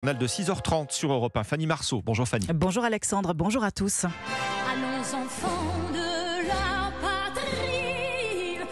De 6h30 sur Europe 1. Fanny Marceau. Bonjour Fanny. Bonjour Alexandre, bonjour à tous. Allons enfants de la patrie.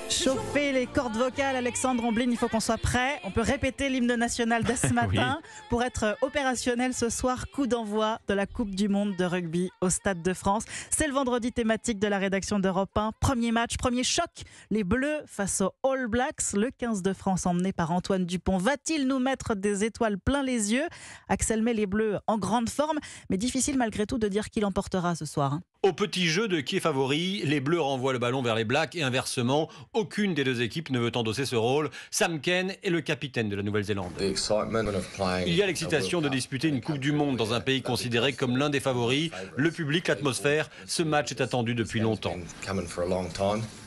Chauffer les cordes vocales, Alexandre Omblin, il faut qu'on soit prêt. On peut répéter l'hymne national dès ce matin pour être opérationnel ce soir. Coup d'envoi de la Coupe du Monde de rugby au Stade de France. C'est le vendredi thématique de la rédaction d'Europe 1. Premier match, premier choc. Les Bleus face aux All Blacks. Le 15 de France emmené par Antoine Dupont. Va-t-il nous mettre des étoiles plein les yeux? Axel met les Bleus en grande forme, mais difficile malgré tout de dire qui l'emportera ce soir. Au petit jeu de qui est favori, les Bleus renvoient le ballon vers les Blacks et inversement, aucune des deux équipes ne veut endosser ce rôle. Sam Cane est le capitaine de la Nouvelle-Zélande. Il y a l'excitation de disputer une Coupe du Monde dans un pays considéré comme l'un des favoris. Le public, l'atmosphère, ce match est attendu depuis longtemps.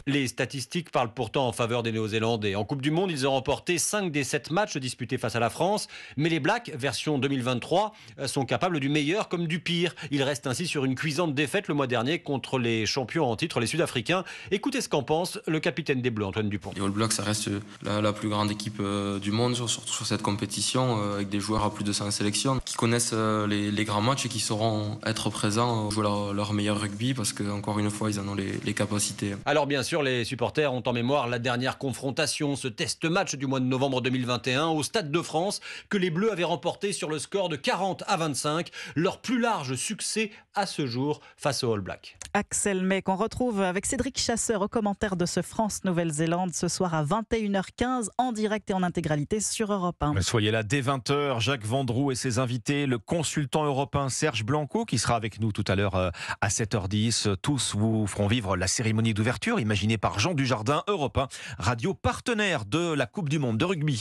Les statistiques parlent pourtant en faveur des Néo-Zélandais. En Coupe du Monde, ils ont remporté 5 des 7 matchs disputés face à la France. Mais les Blacks, version 2023, sont capables du meilleur comme du pire. Ils restent ainsi sur une cuisante défaite le mois dernier contre les champions en titre, les Sud-Africains. Écoutez ce qu'en pense le capitaine des Bleus, Antoine Dupont. Les All Blacks, ça reste la plus grande équipe du monde, surtout sur cette compétition, avec des joueurs à plus de 100 sélections, qui connaissent les grands matchs et qui sauront être présents, jouer leur meilleur rugby, parce qu'encore une fois, ils en ont les capacités. Alors bien sûr, les supporters ont en mémoire la dernière confrontation, ce test match du mois de novembre 2021 au Stade de France que les Bleus avaient remporté sur le score de 40-25, leur plus large succès à ce jour face aux All Blacks. Axel May qu'on retrouve avec Cédric Chasseur au commentaire de ce France-Nouvelle-Zélande ce soir à 21h15 en direct et en intégralité sur Europe 1. Soyez là dès 20h. Jacques Vendroux et ses invités, le consultant européen Serge Blanco qui sera avec nous tout à l'heure à 7h10. Tous vous feront vivre la cérémonie d'ouverture imaginée par Jean Dujardin, Europe 1, radio partenaire de la Coupe du Monde de rugby.